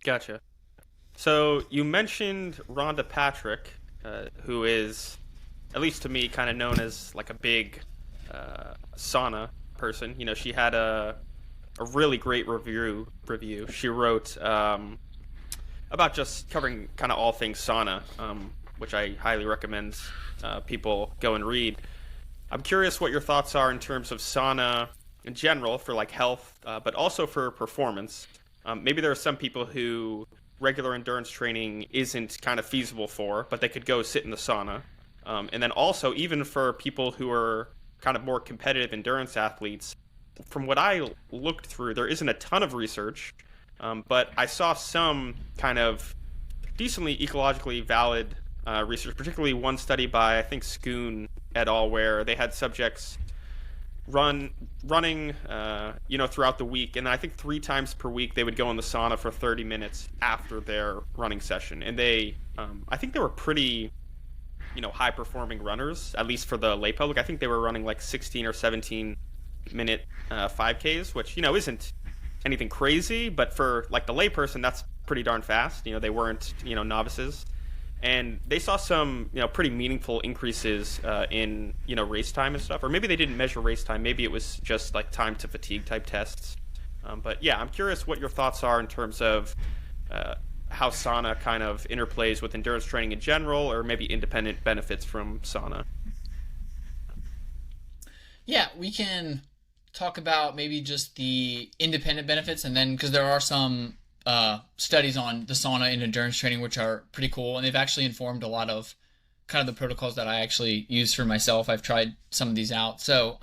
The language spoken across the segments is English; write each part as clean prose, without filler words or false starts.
Gotcha. So you mentioned Rhonda Patrick, who is, at least to me, kind of known as like a big sauna person. You know, she had a really great review. She wrote about just covering kind of all things sauna, which I highly recommend people go and read. I'm curious what your thoughts are in terms of sauna in general for like health, but also for performance. Maybe there are some people who regular endurance training isn't kind of feasible for, but they could go sit in the sauna. And then also, even for people who are kind of more competitive endurance athletes, from what I looked through, there isn't a ton of research, but I saw some kind of decently ecologically valid research, particularly one study by I think Schoon et al., where they had subjects running, throughout the week, and I think 3 times per week they would go in the sauna for 30 minutes after their running session, and I think they were pretty, high performing runners, at least for the lay public. I think they were running like 16 or 17 minute 5Ks, which isn't anything crazy, but for like the layperson, that's pretty darn fast. They weren't novices, and they saw some pretty meaningful increases in race time and stuff. Or maybe they didn't measure race time. Maybe it was just like time to fatigue type tests. But yeah, I'm curious what your thoughts are in terms of how sauna kind of interplays with endurance training in general, or maybe independent benefits from sauna. Yeah, we can talk about maybe just the independent benefits, and then because there are some studies on the sauna in endurance training which are pretty cool, and they've actually informed a lot of kind of the protocols that I actually use for myself. I've tried some of these out. So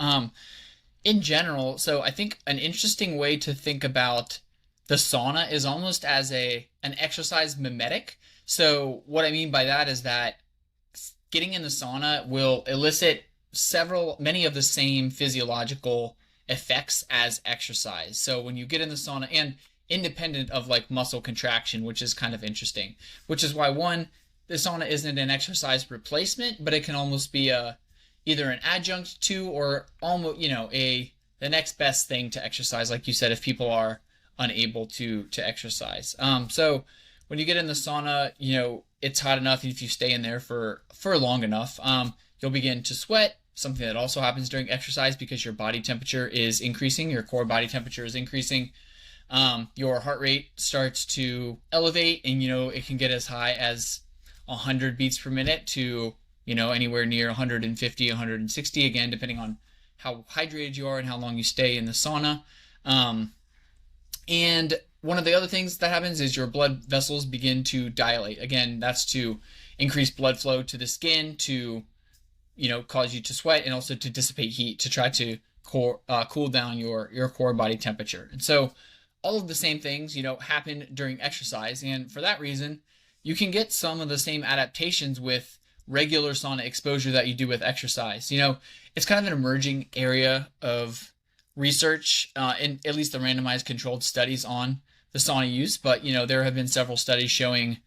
in general, so I think an interesting way to think about the sauna is almost as an exercise mimetic. So what I mean by that is that getting in the sauna will elicit many of the same physiological effects as exercise. So when you get in the sauna, and independent of like muscle contraction, which is kind of interesting, which is why the sauna isn't an exercise replacement, but it can almost be either an adjunct to, or almost, the next best thing to exercise, like you said, if people are unable to exercise. So when you get in the sauna, it's hot enough, and if you stay in there for long enough, you'll begin to sweat, something that also happens during exercise because your body temperature is increasing, your core body temperature is increasing. Your heart rate starts to elevate, and it can get as high as 100 beats per minute to anywhere near 150, 160, again depending on how hydrated you are and how long you stay in the sauna. And one of the other things that happens is your blood vessels begin to dilate. Again, that's to increase blood flow to the skin, to cause you to sweat, and also to dissipate heat, to try to cool down your core body temperature. And so all of the same things happen during exercise, and for that reason you can get some of the same adaptations with regular sauna exposure that you do with exercise. It's kind of an emerging area of research, in at least the randomized controlled studies on the sauna use, but there have been several studies showing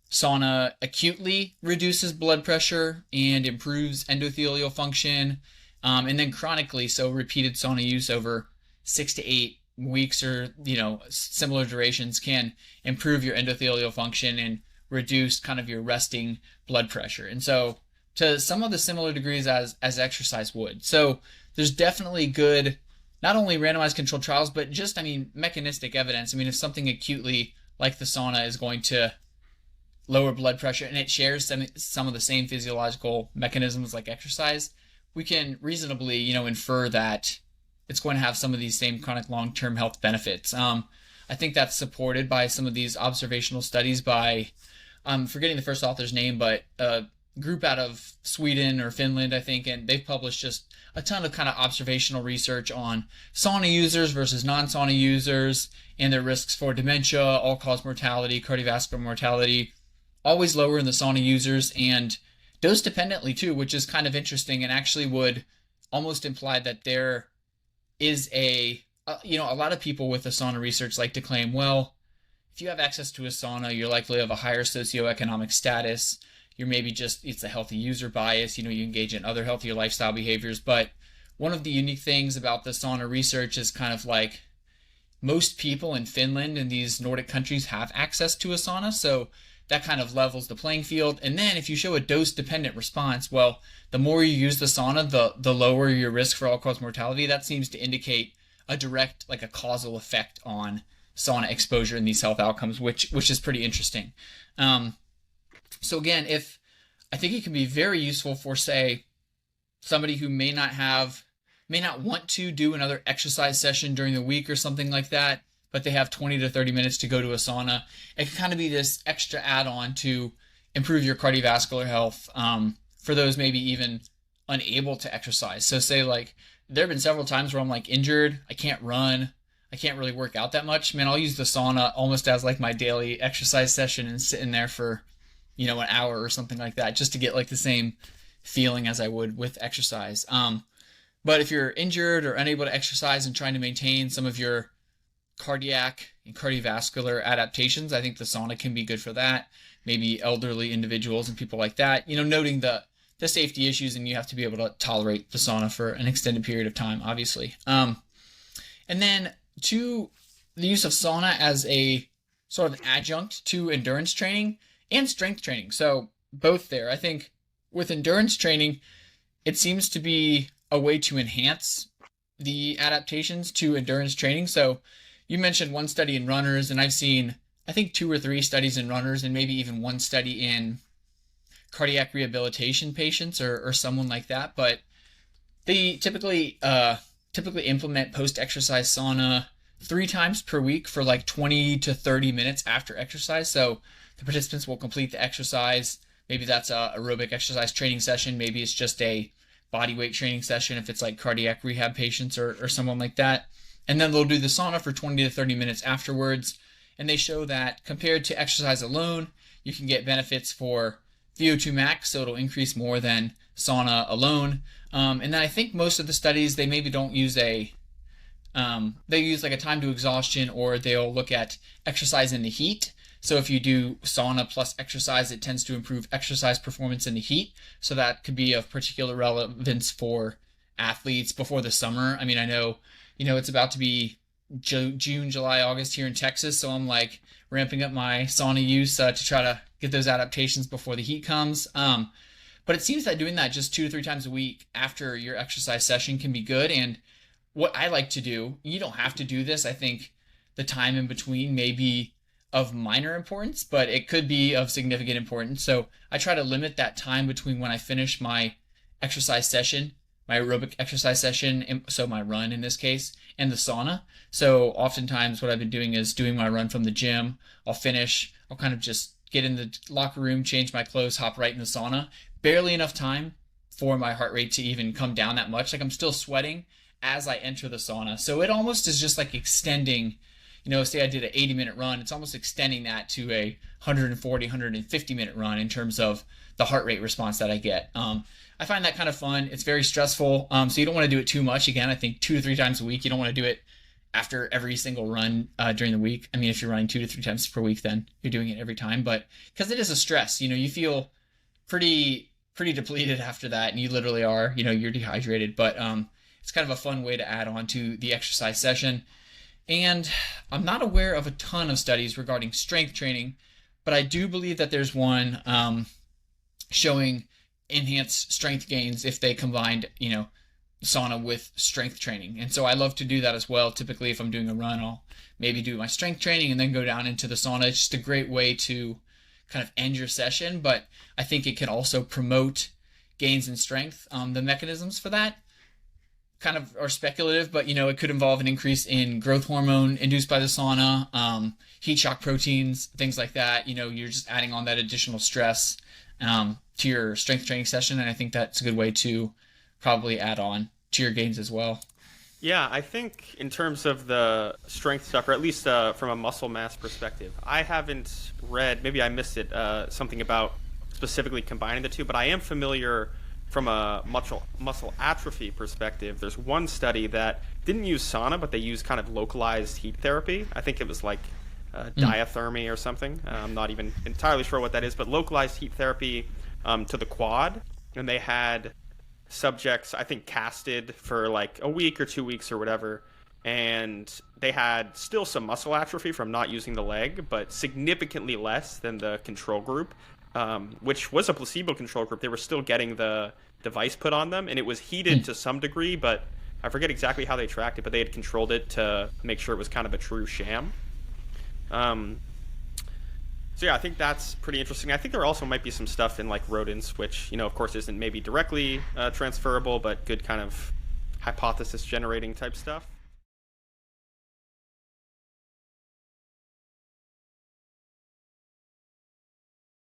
sauna acutely reduces blood pressure and improves endothelial function, and then chronically, so repeated sauna use over 6 to 8 weeks or similar durations can improve your endothelial function and reduce kind of your resting blood pressure, and so to some of the similar degrees as exercise would. So there's definitely good, not only randomized controlled trials, but just mechanistic evidence. If something acutely like the sauna is going to lower blood pressure, and it shares some of the same physiological mechanisms like exercise, we can reasonably infer that it's going to have some of these same chronic long-term health benefits. I think that's supported by some of these observational studies by, I'm forgetting the first author's name, but a group out of Sweden or Finland, I think, and they've published just a ton of kind of observational research on sauna users versus non-sauna users and their risks for dementia, all-cause mortality, cardiovascular mortality, always lower in the sauna users, and dose dependently too, which is kind of interesting and actually would almost imply that there is a lot of people with the sauna research like to claim, well, if you have access to a sauna, you're likely to have a higher socioeconomic status. You're maybe it's a healthy user bias. You engage in other healthier lifestyle behaviors. But one of the unique things about the sauna research is kind of like most people in Finland and these Nordic countries have access to a sauna, so that kind of levels the playing field. And then if you show a dose dependent response, well, the more you use the sauna, the lower your risk for all cause mortality. That seems to indicate a direct, like a causal effect on sauna exposure in these health outcomes, which is pretty interesting. So again, if I think it can be very useful for, say, somebody who may not want to do another exercise session during the week or something like that, but they have 20 to 30 minutes to go to a sauna. It can kind of be this extra add-on to improve your cardiovascular health, for those maybe even unable to exercise. So say like there have been several times where I'm like injured, I can't run, I can't really work out that much. Man, I'll use the sauna almost as like my daily exercise session and sit in there for, an hour or something like that, just to get like the same feeling as I would with exercise. But if you're injured or unable to exercise and trying to maintain some of your cardiac and cardiovascular adaptations, I think the sauna can be good for that. Maybe elderly individuals and people like that, noting the safety issues, and you have to be able to tolerate the sauna for an extended period of time, obviously. And then to the use of sauna as a sort of adjunct to endurance training and strength training. So both there. I think with endurance training, it seems to be a way to enhance the adaptations to endurance training. So you mentioned one study in runners, and I've seen, I think, 2 or 3 studies in runners, and maybe even one study in cardiac rehabilitation patients or someone like that. But they typically implement post-exercise sauna 3 times per week for like 20 to 30 minutes after exercise. So the participants will complete the exercise. Maybe that's a aerobic exercise training session. Maybe it's just a body weight training session if it's like cardiac rehab patients or someone like that. And then they'll do the sauna for 20 to 30 minutes afterwards. And they show that compared to exercise alone, you can get benefits for VO2 max, so it'll increase more than sauna alone. And then I think most of the studies, they maybe don't use they use like a time to exhaustion, or they'll look at exercise in the heat. So if you do sauna plus exercise, it tends to improve exercise performance in the heat. So that could be of particular relevance for athletes before the summer. I mean, I know, it's about to be June, July, August here in Texas. So I'm like ramping up my sauna use to try to get those adaptations before the heat comes. But it seems that doing that just 2 to 3 times a week after your exercise session can be good. And what I like to do, you don't have to do this. I think the time in between may be of minor importance, but it could be of significant importance. So I try to limit that time between when I finish my exercise session, my aerobic exercise session, so my run in this case, and the sauna. So oftentimes what I've been doing is doing my run from the gym. I'll finish, I'll kind of just get in the locker room, change my clothes, hop right in the sauna. Barely enough time for my heart rate to even come down that much. Like I'm still sweating as I enter the sauna. So it almost is just like extending, say I did an 80-minute run, it's almost extending that to a 140, 150-minute run in terms of the heart rate response that I get. I find that kind of fun. It's very stressful, so you don't want to do it too much. Again, I think 2 to 3 times a week. You don't want to do it after every single run during the week. I mean, if you're running 2 to 3 times per week, then you're doing it every time. But because it is a stress, you feel pretty depleted after that, and you literally are, you're dehydrated. But it's kind of a fun way to add on to the exercise session. And I'm not aware of a ton of studies regarding strength training, but I do believe that there's one showing enhanced strength gains if they combined, sauna with strength training. And so I love to do that as well. Typically, if I'm doing a run, I'll maybe do my strength training and then go down into the sauna. It's just a great way to kind of end your session, but I think it can also promote gains in strength. The mechanisms for that kind of are speculative, but it could involve an increase in growth hormone induced by the sauna, heat shock proteins, things like that. You're just adding on that additional stress to your strength training session, and I think that's a good way to probably add on to your gains as well. Yeah, I think in terms of the strength stuff, or at least from a muscle mass perspective, I haven't read, maybe I missed it, something about specifically combining the two, but I am familiar from a muscle atrophy perspective. There's one study that didn't use sauna, but they used kind of localized heat therapy. I think it was like diathermy or something. I'm not even entirely sure what that is, but localized heat therapy to the quad. And they had subjects, I think, casted for like a week or 2 weeks or whatever. and they had still some muscle atrophy from not using the leg, but significantly less than the control group, which was a placebo control group. They were still getting the device put on them, and it was heated to some degree, but I forget exactly how they tracked it, but they had controlled it to make sure it was kind of a true sham. So yeah, I think that's pretty interesting. I think there also might be some stuff in like rodents, which, of course isn't maybe directly transferable, but good kind of hypothesis generating type stuff.